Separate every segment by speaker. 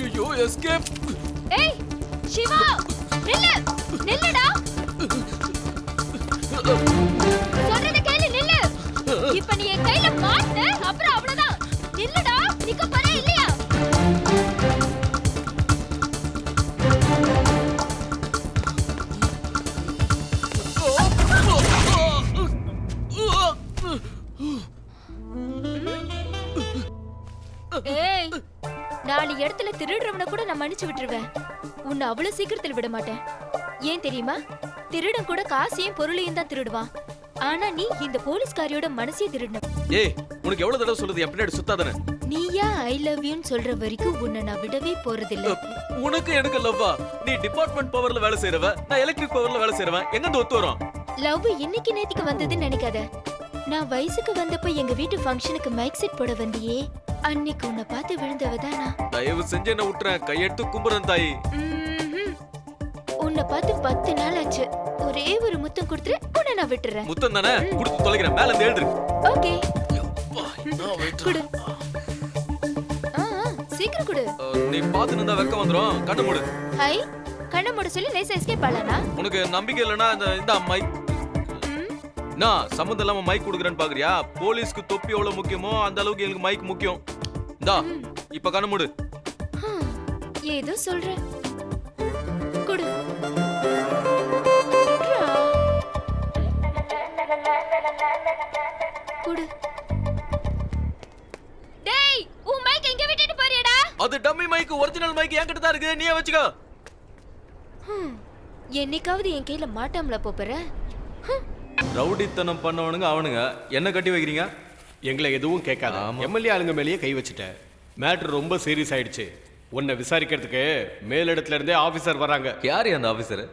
Speaker 1: ஐயோ எஸ்கேப்.
Speaker 2: ஏய் சிவா நில்லு நில்லுடா. சொல்றத கேளு நில்லு. இப்ப நீ என் கையில மாட்ட அப்புறம் அவ்வளவுதான். நில்லுடா. நிக்க போற இல்லையா? ஏய் நாலு இடத்துல திருடுறவனை கூட நான் மன்னிச்சு விட்டுருவேன். உன்னை அவ்வளவு சீக்கிரத்தில் விட மாட்டேன். ஏன் தெரியுமா? திருடன் கூட காசையும் பொருளையும் தான் திருடுவான். ஆனா நீ இந்த போலீஸ்காரியோட மனசையும் திருடணும்.
Speaker 1: ஏய் உனக்கு எவ்வளவு தடவை சொல்றது என் பின்னாடி சுத்தாதனே.
Speaker 2: நீயா ஐ லவ் யூன்னு சொல்ற வரைக்கும் உன்னை நான் விடவே போறதில்ல.
Speaker 1: உனக்கு எனக்கு லவ்வா? நீ டிபார்ட்மெண்ட் பவர்ல வேலை செய்றவ, நான் எலக்ட்ரிக் பவர்ல வேலை செய்றவன். எங்க இருந்து ஒத்து வரோம்?
Speaker 2: லவ் இன்னைக்கு நேத்துக்கு வந்ததுன்னு நினைக்காத. நான் வயசுக்கு வந்தப்ப எங்க வீட்டு ஃபங்க்ஷனுக்கு மைக் செட் போட வந்தியே, அன்னைக்கு உன்னை பார்த்து விழுந்தவதானா?
Speaker 1: தயவு செஞ்சு என்ன விட்டுறேன், கையெடுத்து கும்புறேன் தாயி.
Speaker 2: உன்னை பார்த்து 10 நாள் ஆச்சு. ஒரே ஒரு முத்தம் கொடுத்துரு, உன்னை நான் விட்டுறேன்.
Speaker 1: முத்தம் தானே கொடுத்து தொலைக்கிறேன். மேல இருந்து எழுதுரு.
Speaker 2: ஓகே குடு. சீக்கிரம் குடு.
Speaker 1: நீ பாத்து நின்றா வெக்க வந்துரும். கண்ணு மூடு.
Speaker 2: ஹை கண்ணை மூட சொல்லி லேசா எஸ்கேப் ஆளனா?
Speaker 1: உனக்கு நம்பிக்கை இல்லனா இந்த மைக் நான் சம்மந்தம் இல்லாம மைக் குடுக்குறேன்னு பாக்குறியா? போலீஸ்க்கு தொப்பி எவ்வளவு முக்கியமோ அந்த அளவுக்கு எனக்கு மைக் முக்கியம். இந்தா இப்ப கண்ணு மூடு.
Speaker 2: ஏதோ சொல்ற. குடு. குடு. டேய் உன் மைக் எங்க விட்டுட்டு போறியடா?
Speaker 1: அது டம்மி மைக், ஒரிஜினல் மைக் என்கிட்ட தான் இருக்கு. நீயே வச்சுக்கோ.
Speaker 2: என்னைக்காவது என் கையில மாட்டாமல போற?
Speaker 1: ரவுடித்தனம் பண்ணவனுங்க அவனுங்க. என்ன கட்டி வைக்கிறீங்க?
Speaker 3: எங்களை எதுவும் கேட்காத. எம்எல்ஏ ஆளுங்க மேலேயே கை வச்சுட்ட. மேட்டர் ரொம்ப சீரியஸ் ஆயிடுச்சு. உன்னை விசாரிக்கிறதுக்கு மேலிடத்துல இருந்தே ஆபீசர் வராங்க.
Speaker 1: யாரு அந்த ஆபீசர்?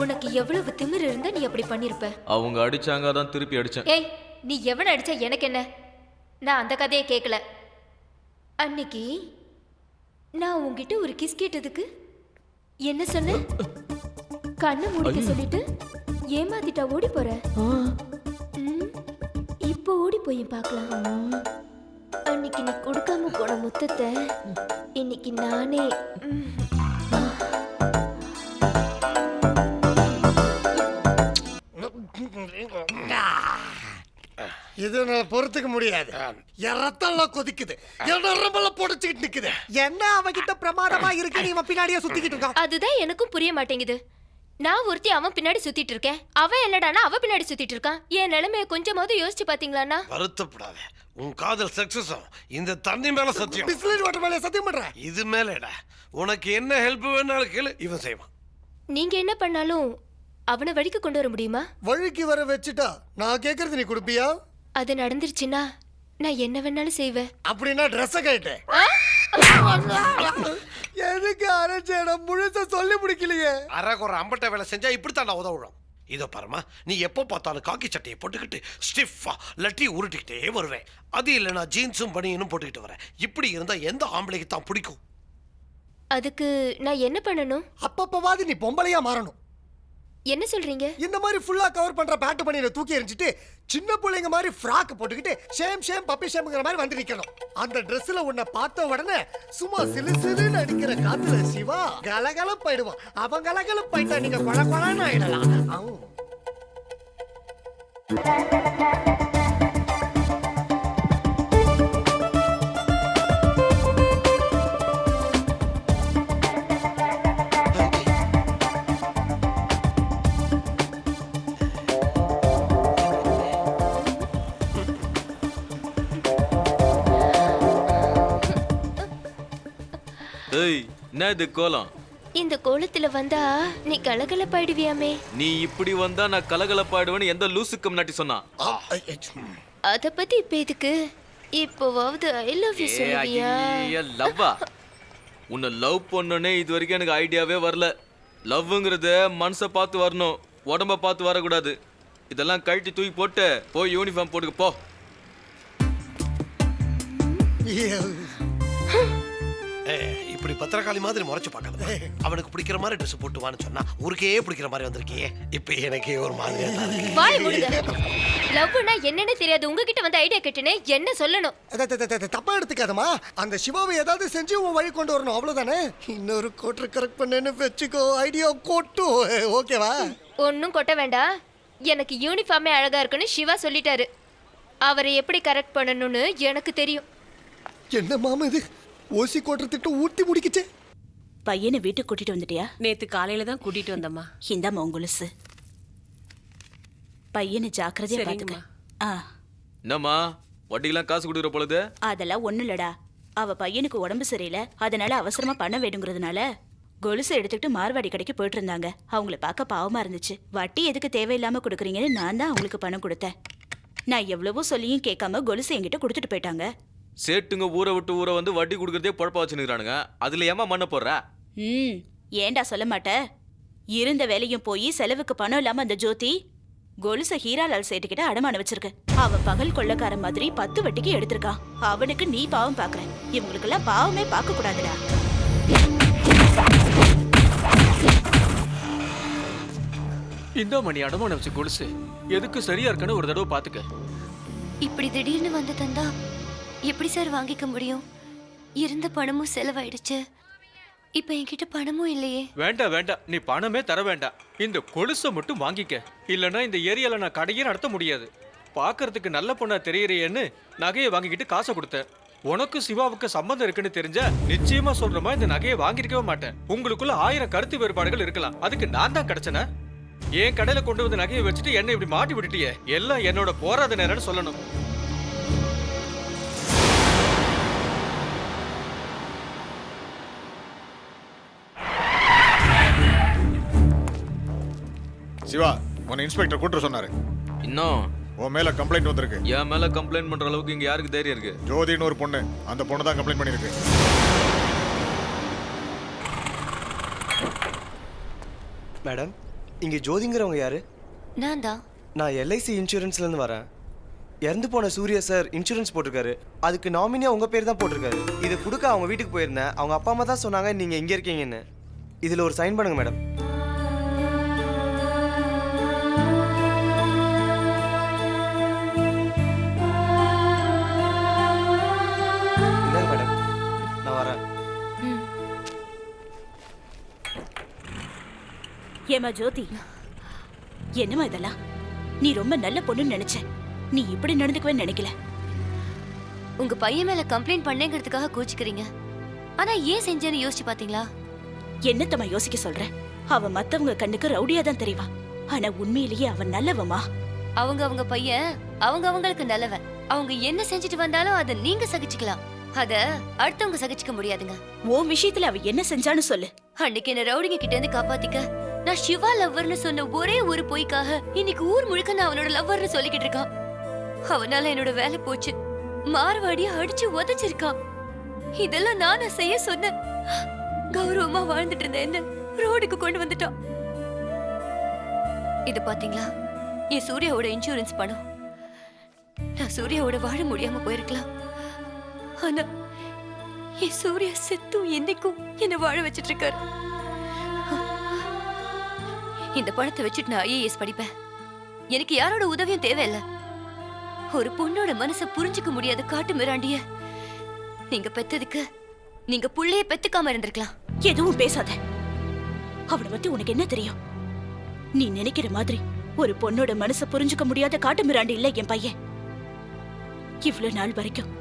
Speaker 2: உனக்கு எவ்வளவு திமிரு இருந்தா நீ அப்படி பண்ணிருப்ப?
Speaker 1: அவங்க அடிச்சாங்க, அதான் திருப்பி அடிச்சேன்.
Speaker 2: ஏய் நீ எவன அடிச்சா எனக்கு என்ன? நான் அந்த கதையை கேட்கல. அன்னைக்கு நான் உன்கிட்ட ஒரு கிஸ் கேட்டதுக்கு என்ன சொன்ன? கண்ணு மூடிக்க சொல்லிட்டு ஏமாத்திட்டா ஓடி போற. இப்போ ஓடி போய் பார்க்கலாம். அன்னைக்கு நீ கொடுக்காம போன முத்தத்தை இன்னைக்கு நானே.
Speaker 4: இது நான் பொறுத்துக்க முடியாது. என் ரத்தம்லாம் கொதிக்குது, என் நரம்பெல்லாம் பொடிச்சுக்கிட்டு நிக்குது. என்ன அவகிட்ட பிரமாதமா இருக்கு, நீ இவன் பின்னாடியே சுத்திக்கிட்டு இருக்கான்.
Speaker 2: அதுதான் எனக்கும் புரிய மாட்டேங்குது. நான் ஒருத்தி அவன் பின்னாடி சுத்திட்டு இருக்கேன், அவன் என்னடானா அவ பின்னாடி சுத்திட்டு இருக்கான். என் நிலைமைய கொஞ்சமாவது யோசிச்சு பாத்தீங்களாண்ணா?
Speaker 4: வருத்தப்படாத, உன் காதல் சக்சஸ் ஆகும். இந்த தண்ணி மேல சத்தியம், பிஸ்லரி வாட்டர் மேல சத்தியம் பண்ற. இது மேலடா உனக்கு என்ன ஹெல்ப் வேணாலும் கேளு, இவன் செய்வான்.
Speaker 2: நீங்க என்ன பண்ணாலும் அவனை வழிக்கு கொண்டு வர முடியுமா?
Speaker 4: வழிக்கு வர வச்சுட்டா நான் கேக்குறது நீ கொடுப்பியா?
Speaker 2: அது நடந்துருச்சுன்னா நான் என்ன வேணாலும் செய்வேன்.
Speaker 4: அப்படின்னா ட்ரெஸ்ஸை கேட்டு எதுக்கு அரைச்சேட முழுச சொல்லி முடிக்கலையே. அரைக்குற அம்பட்ட வேலை செஞ்சா இப்படித்தாண்டா உதவுறோம். இதோ பாருமா, நீ எப்போ பார்த்தாலும் காக்கி சட்டையை போட்டுக்கிட்டு ஸ்டிஃபா லட்டி உருட்டிக்கிட்டே வருவேன். அது இல்லைனா ஜீன்ஸும் பனியனும் போட்டுக்கிட்டு வரேன். இப்படி இருந்தா எந்த ஆம்பளைக்கு தான் பிடிக்கும்?
Speaker 2: அதுக்கு நான் என்ன பண்ணணும்?
Speaker 4: அப்பப்பவாது நீ பொம்பளையா மாறணும்.
Speaker 2: என்ன சொல்றீங்க?
Speaker 4: இந்த மாதிரி ஃபுல்லா கவர் பண்ற பேண்ட் பனியனை தூக்கி எறிஞ்சிட்டு சின்ன பிள்ளைங்க மாதிரி ஃப்ராக் போட்டுக்கிட்டு ஷேம் பப்பி ஷேம்ங்கிற மாதிரி வந்து நிக்கணும். அந்த ட்ரெஸ்ல உன்னை பார்த்த உடனே சும்மா சிலு சிலுன்னு அடிக்கிற காத்துல சிவா கலகலப்பாயிடுவான். அவன் கலகலப்பாயிட்டா நீங்க கொல கொலன்னு ஆயிடலாம்.
Speaker 1: என்ன இது கோலம்?
Speaker 2: இந்த கோலத்துல வந்தா நீ கலகலப்பாயிடுவியாமே.
Speaker 1: நீ இப்படி வந்தா நான் கலகலப்பாயிடுவேன்னு எந்த லூசுக்கு முன்னாடி சொன்னா?
Speaker 2: அத பத்தி இப்ப எதுக்கு? இப்போவாவது ஐ லவ் யூ சொல்லுவியா?
Speaker 1: லவ்வா? உன்னை லவ் பண்ணனே இது வரைக்கும் எனக்கு ஐடியாவே வரல. லவ்ங்கிறது மனசை பார்த்து வரணும், உடம்ப பார்த்து வரக்கூடாது. இதெல்லாம் கழட்டி தூக்கி போட்டு போய் யூனிஃபார்ம் போட்டுக்க போ.
Speaker 5: இப்படி பத்திரகாளி மாதிரி முறைச்சு பார்க்காத. அவனுக்கு பிடிக்கிற மாதிரி ட்ரெஸ் போட்டுவான்னு சொன்னா ஊருக்கே பிடிக்கிற மாதிரி வந்திருக்கியே. இப்ப எனக்கே ஒரு மாதிரியா தான் இருக்கு.
Speaker 2: வாய் மூடுங்க. லவ்னா என்னன்னு தெரியாது உங்ககிட்ட வந்து ஐடியா கேட்டனே என்ன சொல்லணும்?
Speaker 4: தப்பா எடுத்துக்காதமா. அந்த சிவாவை ஏதாவது செஞ்சு உன் வழி கொண்டு வரணும், அவ்வளவுதானே. இன்னொரு கோட்டை கரெக்ட் பண்ணேன்னு வச்சுக்கோ, ஐடியா கொட்டு. ஓகேவா?
Speaker 2: ஒன்னும் கொட்ட வேண்டாம். எனக்கு யூனிஃபார்மே அழகா இருக்குன்னு சிவா சொல்லிட்டாரு. அவரை எப்படி கரெக்ட் பண்ணணும்னு எனக்கு தெரியும்.
Speaker 4: என்ன மாமா இது ஓசி கோட்டை திட்டு ஊட்டி முடிக்கிச்சே.
Speaker 6: பையனை வீட்டுக்கு கூட்டிட்டு வந்துட்டியா?
Speaker 7: நேத்து காலையில தான் கூட்டிட்டு வந்தம்மா.
Speaker 6: இந்தாம்மா உங்குலுசு. பையனை ஜாக்கிரதையா பாத்துக்க.
Speaker 1: என்னம்மா வட்டிக்கெல்லாம் காசு கொடுக்குற பொழுது?
Speaker 6: அதெல்லாம் ஒண்ணு இல்லடா. அவ பையனுக்கு உடம்பு சரியில்லை, அதனால அவசரமா பணம் வேணுங்கிறதுனால கொலுசை எடுத்துக்கிட்டு மார்வாடி கடைக்கு போயிட்டு இருந்தாங்க. அவங்கள பார்க்க பாவமா இருந்துச்சு. வட்டி எதுக்கு தேவையில்லாம கொடுக்குறீங்கன்னு நான் தான் அவங்களுக்கு பணம் கொடுத்தேன். நான் எவ்வளவோ சொல்லியும் கேட்காம கொலுசு என்கிட்ட கொடுத்துட்டு போயிட்டாங்க.
Speaker 1: சேட்டுங்க ஊரை விட்டு ஊரை வந்து வட்டி கொடுக்கறதே பொழப்பா வச்சுக்கிறானுங்க. அதுல ஏமா மண்ண போடுற?
Speaker 6: ஏண்டா சொல்ல மாட்ட? இருந்த வேலையும் போய் செலவுக்கு பணம் இல்லாம அந்த ஜோதி கொலுச ஹீராலால் சேட்டுக்கிட்ட அடமான வச்சிருக்கு. அவ பகல் கொள்ளக்கார மாதிரி 10 வட்டிக்கு எடுத்திருக்கான். அவனுக்கு நீ பாவம் பாக்குற. இவங்களுக்கெல்லாம் பாவமே பார்க்க கூடாதுடா.
Speaker 3: இந்த மணி அடமான வச்சு கொலுசு எதுக்கு சரியா இருக்குன்னு ஒரு தடவை பாத்துக்க.
Speaker 2: இப்படி திடீர்னு வந்து தந்தா எப்படி சார் வாங்கிக்க முடியும்? இருந்த பணமும் செலவாயிடுச்சு. இப்ப என்கிட்ட பணமும் இல்லையே.
Speaker 3: வேண்டாம் வேண்டாம், நீ பணமே தர வேண்டாம். இந்த கொலுசை மட்டும் வாங்கிக்க. இல்லைன்னா இந்த ஏரியால நான் கடையே நடத்த முடியாது. பாக்குறதுக்கு நல்ல பொண்ணா தெரியறியேன்னு நகையை வாங்கிக்கிட்டு காசை கொடுத்தேன். உனக்கு சிவாவுக்கு சம்பந்தம் இருக்குன்னு தெரிஞ்சா நிச்சயமா சொல்றமா இந்த நகையை வாங்கிருக்கவே மாட்டேன். உங்களுக்குள்ள 1000 கருத்து வேறுபாடுகள் இருக்கலாம், அதுக்கு நான் தான் கிடைச்சன. என் கடையில கொண்டு வந்து நகையை வச்சுட்டு என்ன இப்படி மாட்டி விட்டுட்டியே. எல்லாம் என்னோட போராத நேரம்னு சொல்லணும்.
Speaker 8: சிவா, உன்னை இன்ஸ்பெக்டர் கூட்டு சொன்னாரு.
Speaker 1: இன்னும்
Speaker 8: உன் மேல கம்ப்ளைண்ட் வந்திருக்கு.
Speaker 1: என் மேல கம்ப்ளைண்ட் பண்ற அளவுக்கு இங்க யாருக்கு தைரியம் இருக்கு?
Speaker 8: ஜோதின்னு ஒரு பொண்ணு, அந்த பொண்ணு தான் கம்ப்ளைண்ட் பண்ணிருக்கு.
Speaker 9: மேடம், இங்க ஜோதிங்கிறவங்க யாரு?
Speaker 2: நான் தான்.
Speaker 9: நான் எல்ஐசி இன்சூரன்ஸ்ல இருந்து வரேன். இறந்து போன சூர்யா சார் இன்சூரன்ஸ் போட்டிருக்காரு. அதுக்கு நாமினியா உங்க பேர் தான் போட்டிருக்காரு. இதை கொடுக்க அவங்க வீட்டுக்கு போயிருந்தேன். அவங்க அப்பா அம்மா தான் சொன்னாங்க நீங்க இங்க இருக்கீங்கன்னு. இதுல ஒரு சைன் பண்ணுங்க மேடம். இந்தாங்க மேடம், நான் வரேன்.
Speaker 6: ஏமா ஜோதி, என்னமா இதெல்லாம்? நீ ரொம்ப நல்ல பொண்ணுன்னு நினைச்ச. நீ இப்படி நடந்துக்குவே நினைக்கல.
Speaker 2: உங்க பையன் மேல கம்ப்ளைண்ட் பண்ணேங்கிறதுக்காக கோச்சிக்கிறீங்க. ஆனா ஏன் செஞ்சேன்னு யோசிச்சு பாத்தீங்களா?
Speaker 6: என்னத்தம்மா யோசிக்க சொல்ற? அவ மத்தவங்க கண்ணுக்கு ரவுடியா தான் தெரியவா. ஆனா உண்மையிலேயே அவன் நல்லவமா.
Speaker 2: அவங்க பையன் அவங்களுக்கு நல்லவன். அவங்க என்ன செஞ்சுட்டு வந்தாலும் அதை நீங்க சகிச்சுக்கலாம். அத அடுத்தவங்க சகிச்சுக்க முடியாதுங்க.
Speaker 6: உன் விஷயத்துல அவ என்ன செஞ்சான்னு சொல்லு.
Speaker 2: அன்னைக்கு என்ன ரவுடிங்க கிட்ட இருந்து காப்பாத்திக்க நான் சிவா லவ்வர்னு சொன்ன ஒரே ஒரு பொய்க்காக இன்னைக்கு ஊர் முழுக்க நான் அவனோட லவ்வர்னு சொல்லிக்கிட்டு இருக்கான். அவனால என்னோட வேலை போச்சு. மார்வாடிய அடிச்சு உதைச்சிருக்கான். இதெல்லாம் நானா செய்ய சொன்னேன். கௌரவமா வாழ்ந்துட்டு இருந்த என்ன ரோடுக்கு கொண்டு வந்துட்டான். இது பாத்தீங்களா, என் சூர்யாவோட இன்சூரன்ஸ் பணம். நான் சூர்யாவோட வாழ முடியாம போயிருக்கலாம். ஆனா என் சூர்யா செத்தும் என்னைக்கும் என்ன வாழ வச்சிட்டு இருக்காரு. இந்த பணத்தை வச்சுட்டு நான் ஐஏஎஸ் படிப்பேன். எனக்கு யாரோட உதவியும் தேவையில்லை. ஒரு பொண்ணோட மனசை புரிஞ்சுக்க முடியாத காட்டு மிராண்டிய நீங்க பெத்ததுக்கு நீங்க புள்ளைய பெத்துக்காம இருந்திருக்கலாம்.
Speaker 6: எதுவும் பேசாத. அவனை பத்தி உனக்கு என்ன தெரியும்? நீ நினைக்கிற மாதிரி ஒரு பொண்ணோட மனசை புரிஞ்சுக்க முடியாத காட்டு மிராண்டி இல்ல என் பையன். இவ்வளவு நாள் வரைக்கும்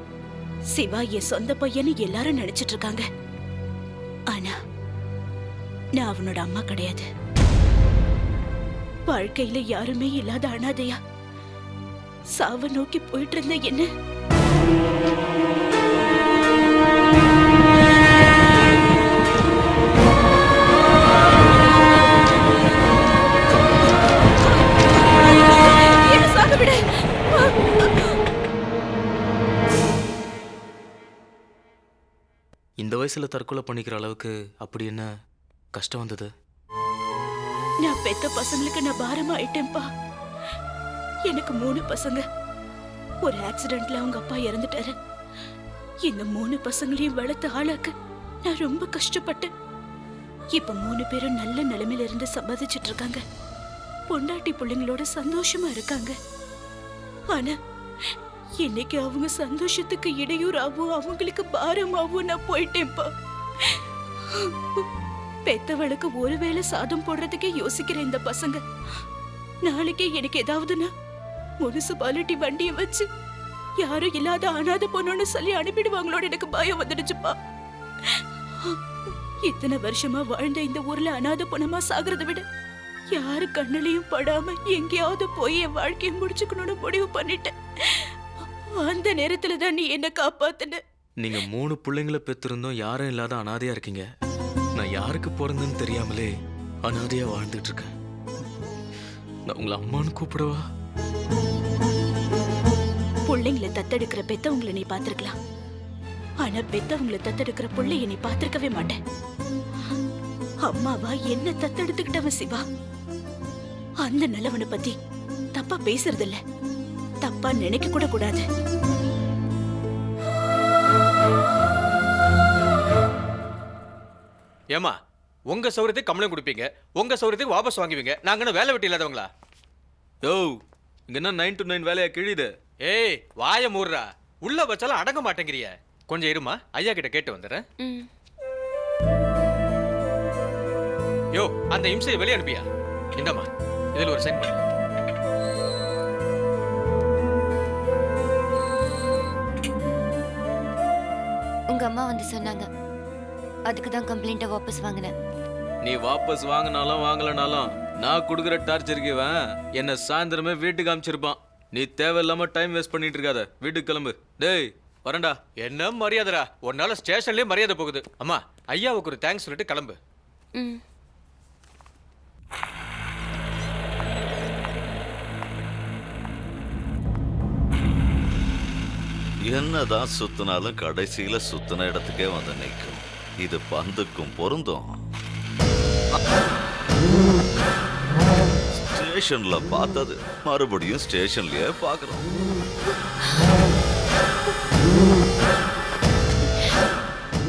Speaker 6: சிவா என் சொந்த பையன்னு எல்லாரும் நினைச்சிட்டு இருக்காங்க. ஆனா நான் அவனோட அம்மா கிடையாது. வாழ்க்கையில யாருமே இல்லாத அனாதையா சாவ நோக்கி போயிட்டு இருந்த என்ன சாக விட.
Speaker 1: இந்த வயசுல தற்கொலை பண்ணிக்கிற அளவுக்கு அப்படி என்ன கஷ்டம் வந்தது?
Speaker 6: நான் பெத்த பசங்களுக்கு நான் பாரமா ஆயிட்டேன்பா. எனக்கு 3 பசங்க. ஒரு ஆக்சிடென்ட்ல அவங்க அப்பா இறந்துட்டாரு. இந்த 3 பசங்களையும் வளர்த்து ஆளாக்க நான் ரொம்ப கஷ்டப்பட்டேன். இப்ப 3 பேரும் நல்ல நிலைமையில இருந்து சம்பாதிச்சிட்டு இருக்காங்க. பொண்டாட்டி பிள்ளைங்களோட சந்தோஷமா இருக்காங்க. ஆனா இன்னைக்கு அவங்க சந்தோஷத்துக்கு இடையூறாவும் அவங்களுக்கு பாரமாவும் நான் போயிட்டேன்ப்பா. பெத்தவளுக்கு ஒருவேளை சாதம் போடுறதுக்கே யோசிக்கிற இந்த பசங்க நாளைக்கே எனக்கு ஏதாவதுன்னா முனிசிபாலிட்டி வண்டியை வச்சு யாரும் இல்லாத அனாதை பொண்ணுன்னு சொல்லி அனுப்பிடுவாங்களோட எனக்கு பயம் வந்துடுச்சுப்பா. இத்தனை வருஷமா வாழ்ந்த இந்த ஊர்ல அனாதை பொண்ணமா சாகிறத விட யாரு கண்ணிலையும் படாம எங்கேயாவது போய் என் வாழ்க்கையை முடிச்சுக்கணும்னு முடிவு பண்ணிட்டேன். அந்த நேரத்துல தான் நீ என்ன காப்பாத்துன.
Speaker 1: நீங்க 3 பிள்ளைங்களை பெற்றிருந்தோம், யாரும் இல்லாத அனாதையா இருக்கீங்க. நான் யாருக்கு பிறந்தேன்னு தெரியாமலே அனாதையா வாழ்ந்துட்டு இருக்கேன். நான் உங்களை அம்மான்னு கூப்பிடவா?
Speaker 6: பிள்ளைங்களை தத்தெடுக்கிற பெத்தவங்களை நீ பாத்திருக்கலாம், ஆனா பெத்தவங்களை தத்தெடுக்கிற பிள்ளைய நீ பாத்திருக்கவே மாட்டேன். அம்மாவா என்ன தத்தெடுத்துக்கிட்டவன் சிவா. அந்த நல்லவனை பத்தி தப்பா பேசுறது இல்ல, தப்பா நினைக்க கூட கூடாது.
Speaker 3: ஏமா, உங்க சௌரியத்துக்கு கம்ப்ளைண்ட் கொடுப்பீங்க, உங்க சௌரியத்துக்கு வாபஸ் வாங்குவீங்க. நாங்க என்ன வேலை வெட்டி இல்லாதவங்களா?
Speaker 1: யோ, இங்க என்ன 9 to 9 வேலையா கிழியுது?
Speaker 3: ஏய், வாய மூடுறா. உள்ள வச்சாலும் அடங்க மாட்டேங்கிறிய. கொஞ்சம் இருமா, ஐயா கிட்ட கேட்டு வந்துடுறேன். யோ, அந்த இம்சையை வெளியே அனுப்பியா? இந்தம்மா, இதுல ஒரு சைன் பண்ணு.
Speaker 2: உங்க அம்மா வந்து சொன்னாங்க, அதுக்கு தான் கம்ப்ளைண்ட்டை வாபஸ் வாங்கினேன்.
Speaker 1: நீ வாபஸ் வாங்கினாலும் வாங்கலனாலும் நான் கொடுக்குற டார்ச்சருக்கு இவன் என்ன சாயந்தரமே வீட்டுக்கு அனுப்பிச்சிருப்பான். நீ தேவையில்லாம டைம் வேஸ்ட் பண்ணிட்டு இருக்காத, வீட்டுக்கு கிளம்பு. டேய் வரேன்டா.
Speaker 3: என்ன மரியாதைடா, உன்னால ஸ்டேஷன்லயே மரியாதை போகுது. அம்மா, ஐயாவுக்கு ஒரு தேங்க்ஸ் சொல்லிட்டு கிளம்பு.
Speaker 10: என்னதான் சுத்தினாலும் கடைசியில சுத்தின இடத்துக்கே வந்து நிற்கும். இது பந்துக்கும் பொருந்தும். ஸ்டேஷன்ல பார்த்தது மறுபடியும் ஸ்டேஷன்லயே பார்க்கிறோம்.